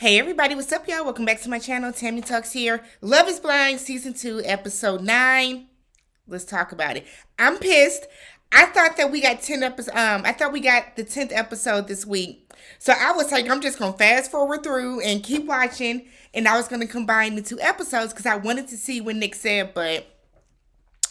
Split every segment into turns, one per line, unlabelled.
Hey everybody, what's up y'all? Welcome back to my channel. TammyTalks here. Love is Blind, Season 2, Episode 9. Let's talk about it. I'm pissed. I thought that we got 10 episodes. I thought we got the 10th episode this week. So I was like, I'm just going to fast forward through and keep watching. And I was going to combine the two episodes because I wanted to see what Nick said, but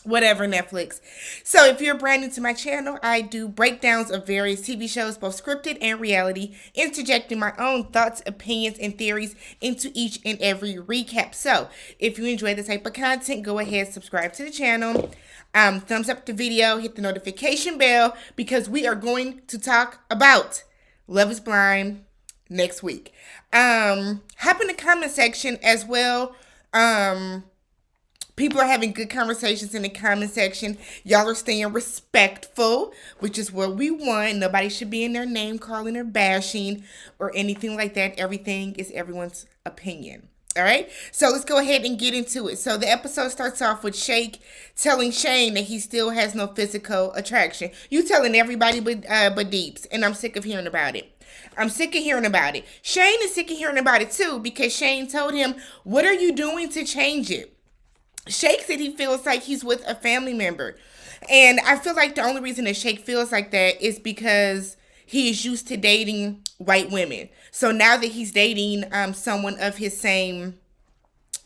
whatever, Netflix. So if you're brand new to my channel, I do breakdowns of various TV shows, both scripted and reality, interjecting my own thoughts, opinions, and theories into each and every recap. So if you enjoy this type of content, go ahead, subscribe to the channel, thumbs up the video, hit the notification bell, because we are going to talk about Love is Blind next week. Hop in the comment section as well. People are having good conversations in the comment section. Y'all are staying respectful, which is what we want. Nobody should be in their name calling or bashing or anything like that. Everything is everyone's opinion. All right? So let's go ahead and get into it. So the episode starts off with Shake telling Shane that he still has no physical attraction. You telling everybody but Deeps, and I'm sick of hearing about it. I'm sick of hearing about it. Shane is sick of hearing about it too, because Shane told him, what are you doing to change it? Shake said he feels like he's with a family member. And I feel like the only reason that Shake feels like that is because he is used to dating white women. So now that he's dating someone of his same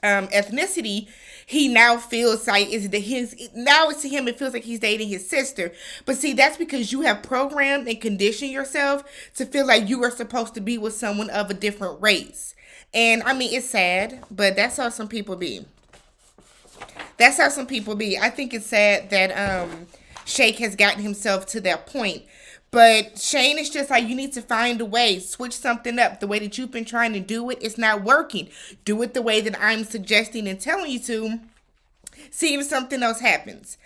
ethnicity, he now feels like to him it feels like he's dating his sister. But see, that's because you have programmed and conditioned yourself to feel like you are supposed to be with someone of a different race. And I mean, it's sad, but that's how some people be. That's how some people be. I think it's sad that Shake has gotten himself to that point. But Shane is just like, you need to find a way. Switch something up. The way that you've been trying to do it, it's not working. Do it the way that I'm suggesting and telling you to. See if something else happens.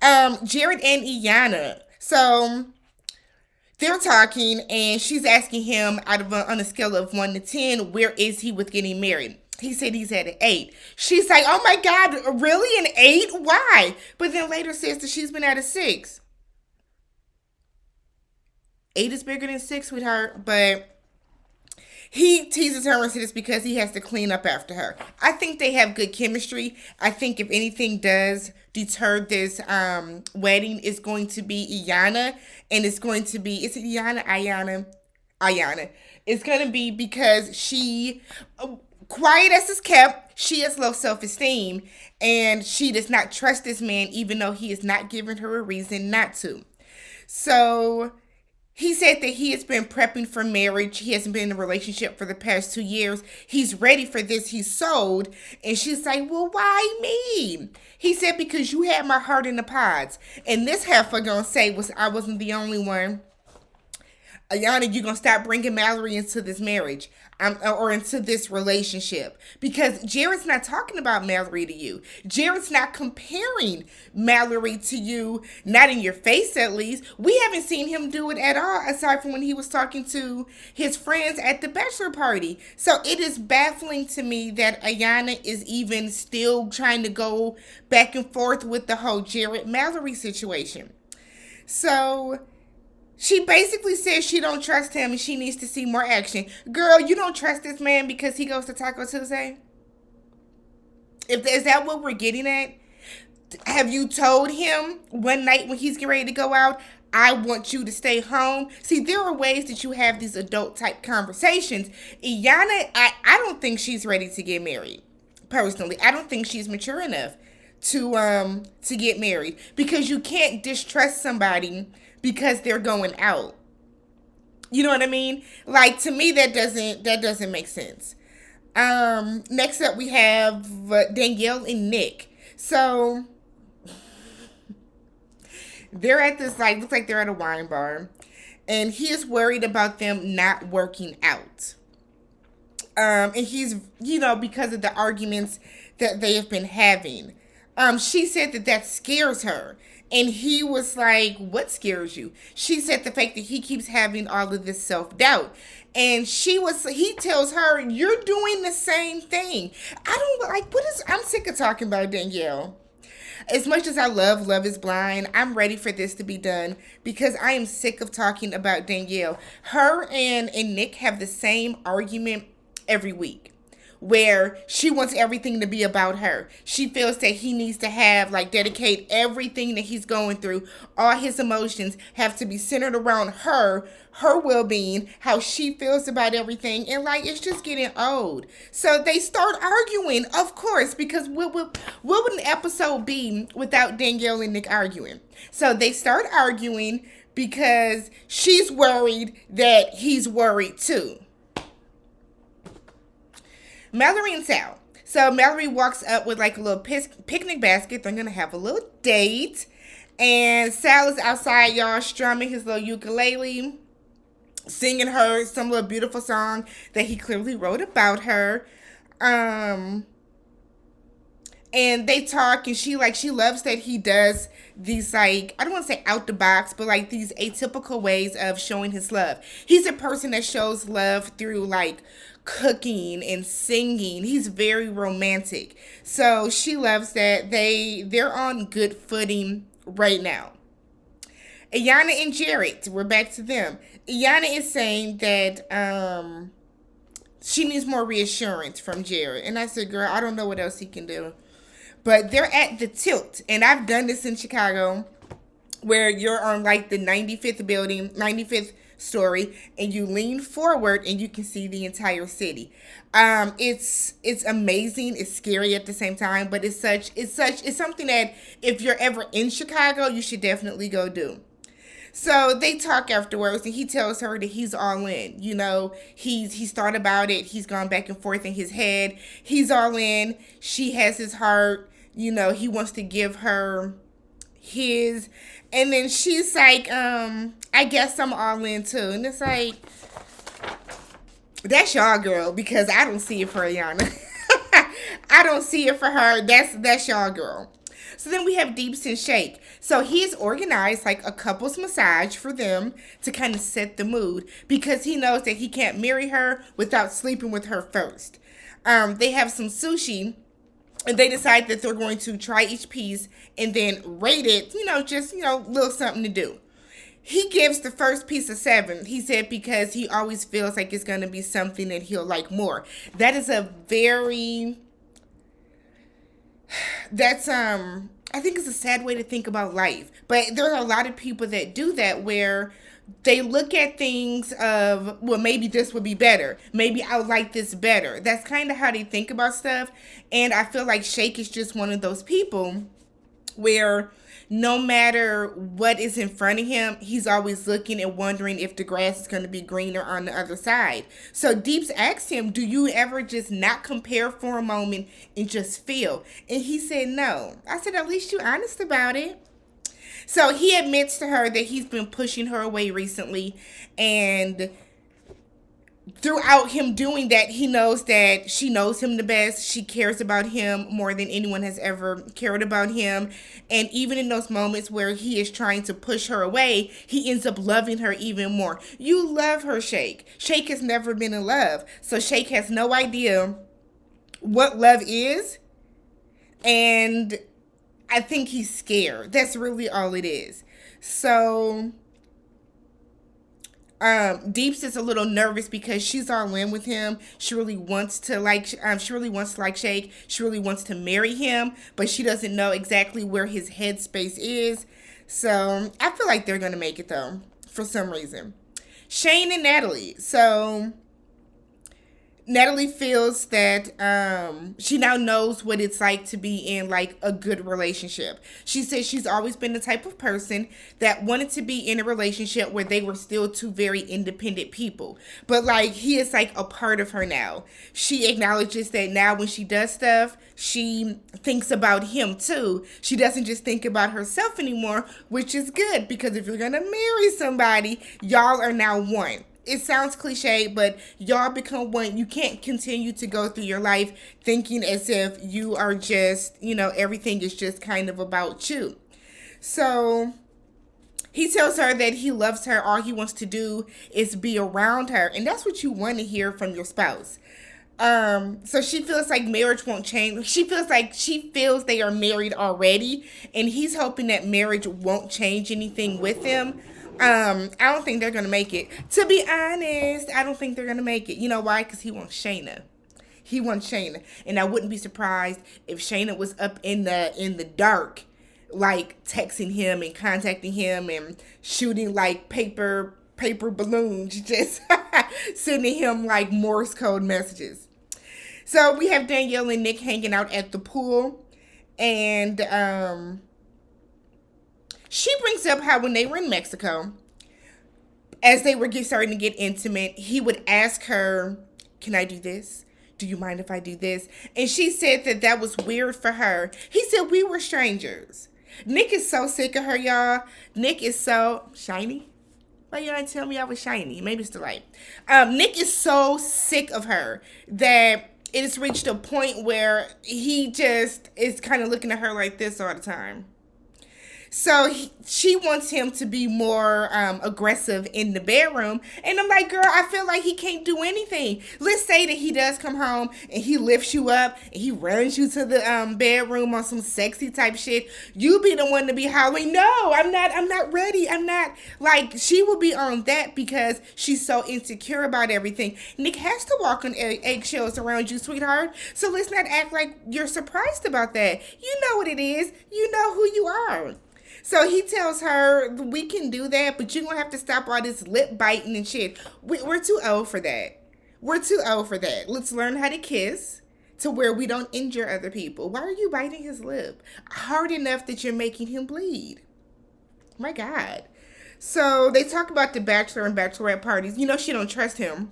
Jared and Iyanna. So they're talking and she's asking him on a scale of 1 to 10, where is he with getting married? He said he's at an 8. She's like, oh my God, really? An 8? Why? But then later says that she's been at a 6. 8 is bigger than 6, sweetheart. But he teases her and says it's because he has to clean up after her. I think they have good chemistry. I think if anything does deter this wedding, it's going to be Iyanna. And it's going to be, is it Iyanna? Iyanna. It's going to be because she... quiet as is kept, she has low self-esteem, and she does not trust this man, even though he has not given her a reason not to. So he said that he has been prepping for marriage. He hasn't been in a relationship for the past 2 years. He's ready for this. He's sold. And she's like, well, why me? He said, because you had my heart in the pods. And this heifer gonna say I wasn't the only one. Iyanna, you're going to stop bringing Mallory into this marriage or into this relationship, because Jared's not talking about Mallory to you. Jared's not comparing Mallory to you, not in your face at least. We haven't seen him do it at all, aside from when he was talking to his friends at the bachelor party. So it is baffling to me that Iyanna is even still trying to go back and forth with the whole Jared-Mallory situation. So she basically says she don't trust him and she needs to see more action. Girl, you don't trust this man because he goes to Taco Tuesday? Is that what we're getting at? Have you told him one night when he's getting ready to go out, I want you to stay home? See, there are ways that you have these adult type conversations. Iyanna, I don't think she's ready to get married. Personally, I don't think she's mature enough to get married, because you can't distrust somebody because they're going out. You know what I mean? Like, to me, that doesn't make sense. Next up, we have Danielle and Nick. So they're at this, like, looks like they're at a wine bar, and he is worried about them not working out. And he's, because of the arguments that they have been having. She said that scares her. And he was like, what scares you? She said the fact that he keeps having all of this self-doubt. And he tells her, you're doing the same thing. I'm sick of talking about Danielle. As much as I love Love is Blind, I'm ready for this to be done because I am sick of talking about Danielle. Her and Nick have the same argument every week, where she wants everything to be about her. She feels that he needs to have, like, dedicate everything that he's going through, all his emotions have to be centered around her well-being, how she feels about everything, and, like, it's just getting old. So they start arguing, of course, because what would an episode be without Danielle and Nick arguing? So they start arguing because she's worried that he's worried too. Mallory and Sal. So Mallory walks up with like a little picnic basket. They're going to have a little date. And Sal is outside, y'all, strumming his little ukulele, singing her some little beautiful song that he clearly wrote about her. And they talk, and she loves that he does these, like, I don't want to say out the box, but like these atypical ways of showing his love. He's a person that shows love through like cooking and singing. He's very romantic. So she loves that. They're on good footing right now. Iyanna and Jared, we're back to them. Iyanna is saying that she needs more reassurance from Jared. And I said, girl, I don't know what else he can do. But they're at the tilt. And I've done this in Chicago, where you're on like the 95th building, 95th story, and you lean forward and you can see the entire city. It's amazing. It's scary at the same time, but it's something that if you're ever in Chicago, you should definitely go do. So they talk afterwards, and he tells her that he's all in. You know, he's thought about it. He's gone back and forth in his head. He's all in. She has his heart. You know, he wants to give her his. And then she's like, I guess I'm all in too. And it's like, that's y'all, girl, because I don't see it for Iyanna. I don't see it for her. That's y'all, girl. So then we have Deepti and Shake. So he's organized like a couple's massage for them to kind of set the mood, because he knows that he can't marry her without sleeping with her first. They have some sushi, and they decide that they're going to try each piece and then rate it, little something to do. He gives the first piece a 7. He said because he always feels like it's going to be something that he'll like more. That is a very... I think it's a sad way to think about life. But there are a lot of people that do that, where they look at things of, well, maybe this would be better. Maybe I would like this better. That's kind of how they think about stuff. And I feel like Shake is just one of those people where no matter what is in front of him, he's always looking and wondering if the grass is going to be greener on the other side. So Deeps asked him, do you ever just not compare for a moment and just feel? And he said no. I said, at least you're honest about it. So he admits to her that he's been pushing her away recently, and throughout him doing that, he knows that she knows him the best. She cares about him more than anyone has ever cared about him. And even in those moments where he is trying to push her away, he ends up loving her even more. You love her, Shake. Shake has never been in love. So Shake has no idea what love is. And I think he's scared. That's really all it is. So Deeps is a little nervous because she's all in with him. She really wants to like Shake. She really wants to marry him, but she doesn't know exactly where his headspace is. So I feel like they're gonna make it though, for some reason. Shane and Natalie. So Natalie feels that she now knows what it's like to be in like a good relationship. She says she's always been the type of person that wanted to be in a relationship where they were still two very independent people. But like he is like a part of her now. She acknowledges that now when she does stuff, she thinks about him too. She doesn't just think about herself anymore, which is good, because if you're gonna marry somebody, y'all are now one. It sounds cliche, but y'all become one. You can't continue to go through your life thinking as if you are just, everything is just kind of about you. So he tells her that he loves her. All he wants to do is be around her. And that's what you want to hear from your spouse. So she feels like marriage won't change. She feels they are married already. And he's hoping that marriage won't change anything with them. I don't think they're gonna make it. To be honest, I don't think they're gonna make it. You know why? Because he wants Shayna. He wants Shayna, and I wouldn't be surprised if Shayna was up in the dark, like texting him and contacting him and shooting like paper balloons, just sending him like Morse code messages. So we have Danielle and Nick hanging out at the pool, and she brings up how when they were in Mexico, as they were starting to get intimate, he would ask her, "Can I do this? Do you mind if I do this?" And she said that that was weird for her. He said, "We were strangers." Nick is so sick of her, y'all. Nick is so shiny. Why you didn't tell me I was shiny? Maybe it's the light. Nick is so sick of her that it has reached a point where he just is kind of looking at her like this all the time. So she wants him to be more aggressive in the bedroom. And I'm like, girl, I feel like he can't do anything. Let's say that he does come home and he lifts you up and he runs you to the bedroom on some sexy type shit. You be the one to be hollering, "No, I'm not ready. I'm not." Like, she will be on that because she's so insecure about everything. Nick has to walk on eggshells around you, sweetheart. So let's not act like you're surprised about that. You know what it is. You know who you are. So he tells her, "We can do that, but you're going to have to stop all this lip biting and shit. We're too old for that. We're too old for that. Let's learn how to kiss to where we don't injure other people." Why are you biting his lip? Hard enough that you're making him bleed. My God. So they talk about the bachelor and bachelorette parties. You know, she don't trust him.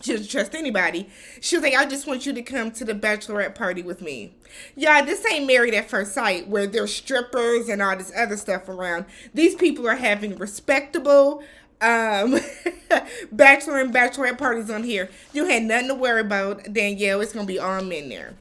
She doesn't trust anybody. She was like, "I just want you to come to the bachelorette party with me." Yeah, this ain't Married at First Sight where there's strippers and all this other stuff around. These people are having respectable bachelor and bachelorette parties on here. You had nothing to worry about, Danielle. It's going to be all men there.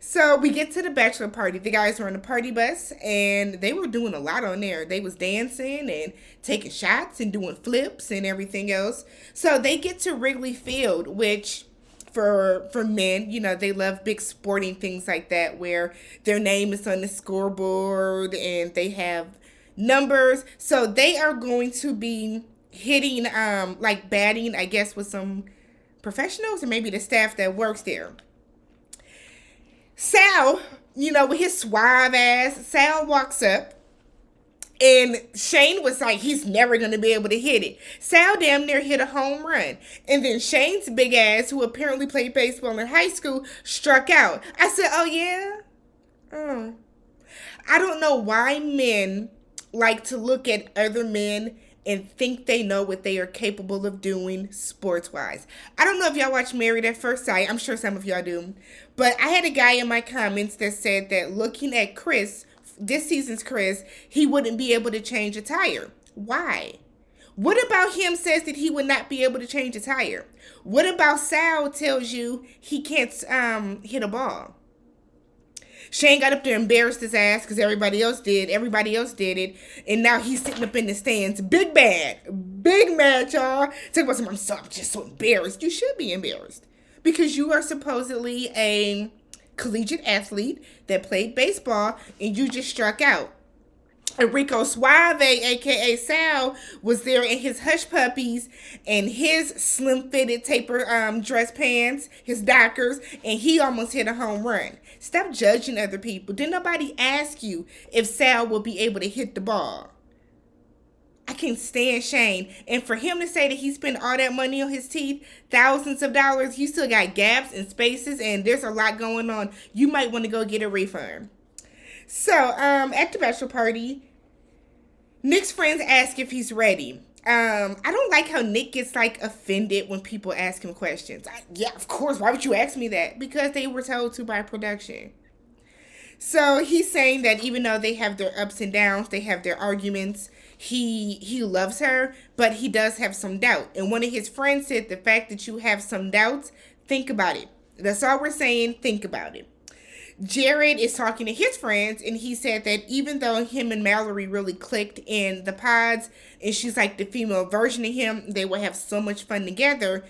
So we get to the bachelor party. The guys were on the party bus, and they were doing a lot on there. They was dancing and taking shots and doing flips and everything else. So they get to Wrigley Field, which for men, you know, they love big sporting things like that where their name is on the scoreboard and they have numbers. So they are going to be hitting, like batting, I guess, with some professionals or maybe the staff that works there. Sal, you know, with his suave ass, Sal walks up, and Shane was like, he's never going to be able to hit it. Sal damn near hit a home run. And then Shane's big ass, who apparently played baseball in high school, struck out. I said, "Oh, yeah? I don't know why men like to look at other men and think they know what they are capable of doing sports-wise. I don't know if y'all watch Married at First Sight. I'm sure some of y'all do. But I had a guy in my comments that said that looking at Chris, this season's Chris, he wouldn't be able to change a tire. Why? What about him says that he would not be able to change a tire? What about Sal tells you he can't hit a ball? Shane got up there and embarrassed his ass because everybody else did. Everybody else did it. And now he's sitting up in the stands. Big mad. Big mad, y'all. Talk about something. I'm just so embarrassed. You should be embarrassed. Because you are supposedly a collegiate athlete that played baseball and you just struck out. Enrico Suave, a.k.a. Sal, was there in his hush puppies and his slim-fitted taper dress pants, his Dockers, and he almost hit a home run. Stop judging other people. Didn't nobody ask you if Sal will be able to hit the ball? I can't stand Shane. And for him to say that he spent all that money on his teeth, thousands of dollars, you still got gaps and spaces, and there's a lot going on. You might want to go get a refund. So, at the bachelor party, Nick's friends ask if he's ready. I don't like how Nick gets like offended when people ask him questions. Yeah, of course. Why would you ask me that? Because they were told to by production. So he's saying that even though they have their ups and downs, they have their arguments, he loves her, but he does have some doubt. And one of his friends said, the fact that you have some doubts, think about it. That's all we're saying. Think about it. Jared is talking to his friends, and he said that even though him and Mallory really clicked in the pods, and she's like the female version of him, they will have so much fun together.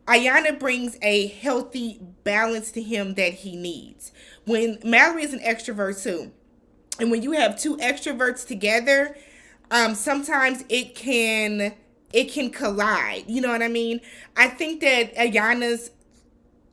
Iyanna brings a healthy balance to him that he needs. When Mallory is an extrovert too, and when you have two extroverts together, Sometimes it can collide. You know what I mean? I think that Iyanna's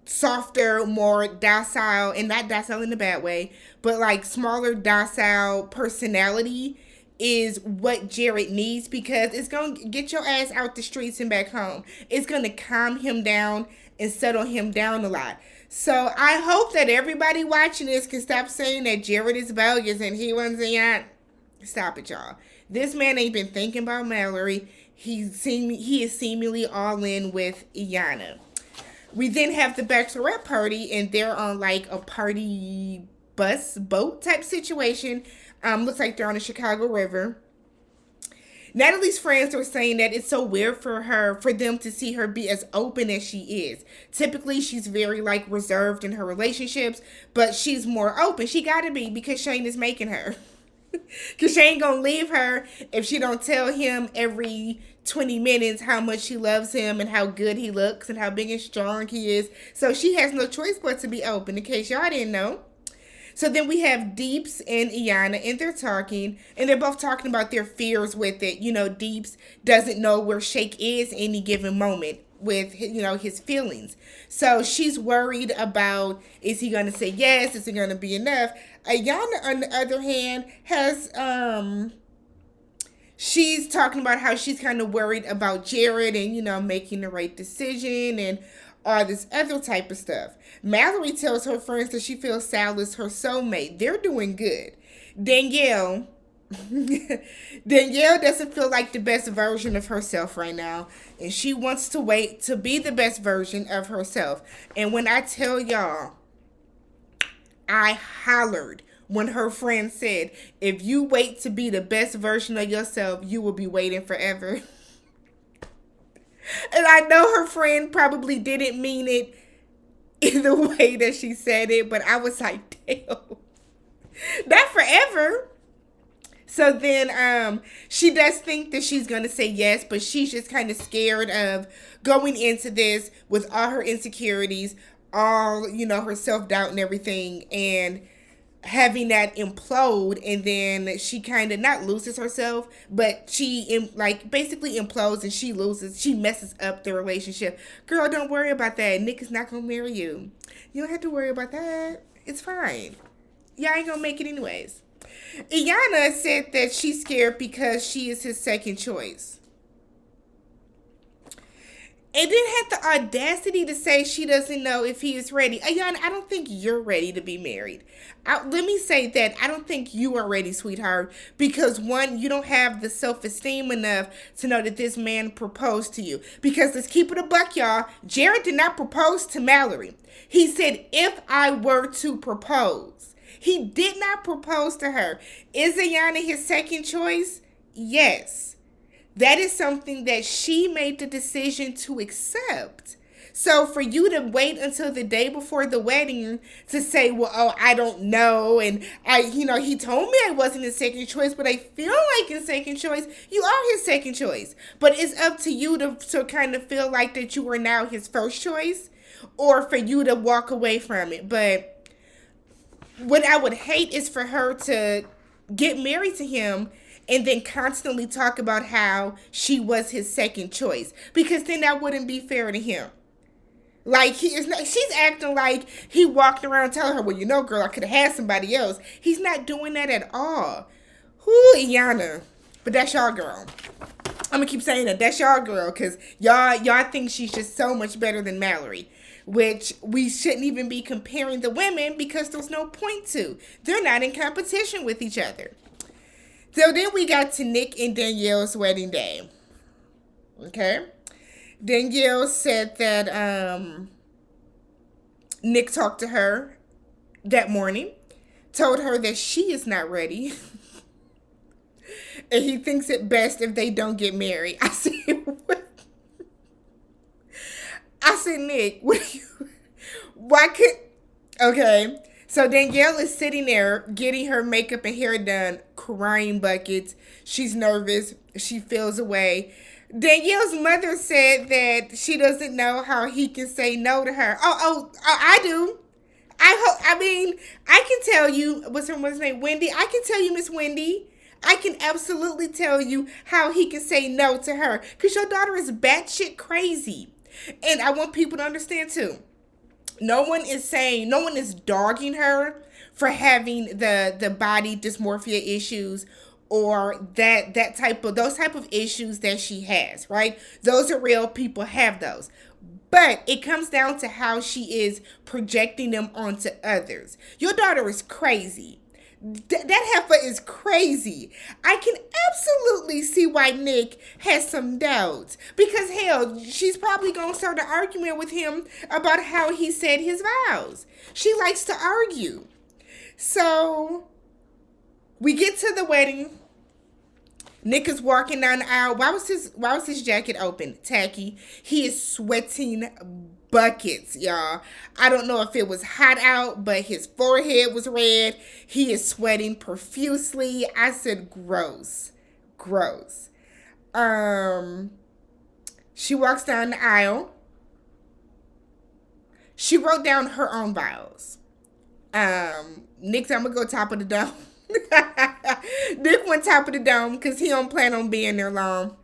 softer, more docile, and not docile in a bad way, but like smaller, docile personality is what Jared needs, because it's going to get your ass out the streets and back home. It's going to calm him down and settle him down a lot. So I hope that everybody watching this can stop saying that Jared is bogus and he wasn't a. Stop it, y'all. This man ain't been thinking about Mallory. He is seemingly all in with Iyanna. We then have the Bachelorette party, and they're on like a party boat type situation. Looks like they're on the Chicago River. Natalie's friends are saying that it's so weird for them to see her be as open as she is. Typically, she's very like reserved in her relationships, but she's more open. She gotta be, because Shane is making her. Because she ain't gonna leave her if she don't tell him every 20 minutes how much she loves him and how good he looks and how big and strong he is. So she has no choice but to be open, in case y'all didn't know. So then we have Deeps and Iyanna, and they're talking, and they're both talking about their fears with it. You know, Deeps doesn't know where Shake is any given moment with, you know, his feelings. So she's worried about, is he going to say yes? Is it going to be enough? Iyanna, on the other hand, has, she's talking about how she's kind of worried about Jared and, you know, making the right decision and all this other type of stuff. Mallory tells her friends that she feels Sal is her soulmate. They're doing good. Danielle doesn't feel like the best version of herself right now, and she wants to wait to be the best version of herself. And when I tell y'all, I hollered when her friend said, if you wait to be the best version of yourself, you will be waiting forever. And I know her friend probably didn't mean it in the way that she said it, but I was like, damn, not forever. So then she does think that she's going to say yes, but she's just kind of scared of going into this with all her insecurities, all, you know, her self-doubt and everything, and having that implode, and then she kind of not loses herself, but she like basically implodes, and she messes up the relationship. Girl, don't worry about that. Nick is not going to marry you. You don't have to worry about that. It's fine. Y'all ain't going to make it anyways. Iyanna said that she's scared because she is his second choice. And then had the audacity to say she doesn't know if he is ready. Iyanna, I don't think you're ready to be married. Let me say that I don't think you are ready, sweetheart. Because one, you don't have the self-esteem enough to know that this man proposed to you. Because let's keep it a buck, y'all. Jared did not propose to Mallory. He said, if I were to propose. He did not propose to her. Is Iyanna his second choice? Yes. That is something that she made the decision to accept. So for you to wait until the day before the wedding to say, well, oh, I don't know, and he told me I wasn't his second choice, but I feel like his second choice. You are his second choice. But it's up to you to kind of feel like that you are now his first choice, or for you to walk away from it. But what I would hate is for her to get married to him and then constantly talk about how she was his second choice. Because then that wouldn't be fair to him. Like, she's acting like he walked around telling her, well, you know, girl, I could have had somebody else. He's not doing that at all. Whoo, Iyanna. But that's y'all girl. I'm going to keep saying that. That's y'all girl. Because y'all think she's just so much better than Mallory. Which we shouldn't even be comparing the women, because there's no point to. They're not in competition with each other. So then we got to Nick and Danielle's wedding day. Okay? Danielle said that Nick talked to her that morning, told her that she is not ready, and he thinks it best if they don't get married. I said, what? I said, Nick, okay. So Danielle is sitting there getting her makeup and hair done, crying buckets. She's nervous. She feels away. Danielle's mother said that she doesn't know how he can say no to her. Oh, I do. I can tell you, what's her name, Wendy? I can tell you, Miss Wendy. I can absolutely tell you how he can say no to her. Because your daughter is batshit crazy. And I want people to understand too. No one is dogging her for having the body dysmorphia issues or those type of issues that she has, right? Those are real. People have those. But it comes down to how she is projecting them onto others. Your daughter is crazy. That heifer is crazy. I can absolutely see why Nick has some doubts. Because, hell, she's probably going to start an argument with him about how he said his vows. She likes to argue. So, we get to the wedding. Nick is walking down the aisle. Why was his jacket open? Tacky. He is sweating buckets, y'all. I don't know if it was hot out, but his forehead was red. He is sweating profusely. I said gross. Gross. She walks down the aisle. She wrote down her own vows. Nick said, I'm gonna go top of the dome. Nick went top of the dome because he don't plan on being there long.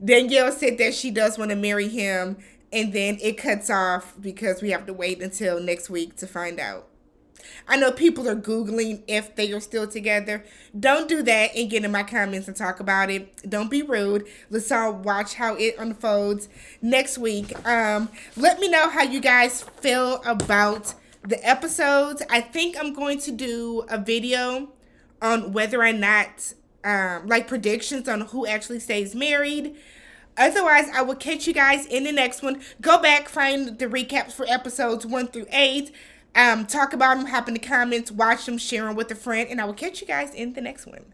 Danielle said that she does want to marry him, and then it cuts off because we have to wait until next week to find out. I know people are Googling if they are still together. Don't do that and get in my comments and talk about it. Don't be rude. Let's all watch how it unfolds next week. Let me know how you guys feel about the episodes. I think I'm going to do a video on whether or not, like predictions on who actually stays married. Otherwise, I will catch you guys in the next one. Go back, find the recaps for episodes 1 through 8. Talk about them, hop in the comments, watch them, share them with a friend, and I will catch you guys in the next one.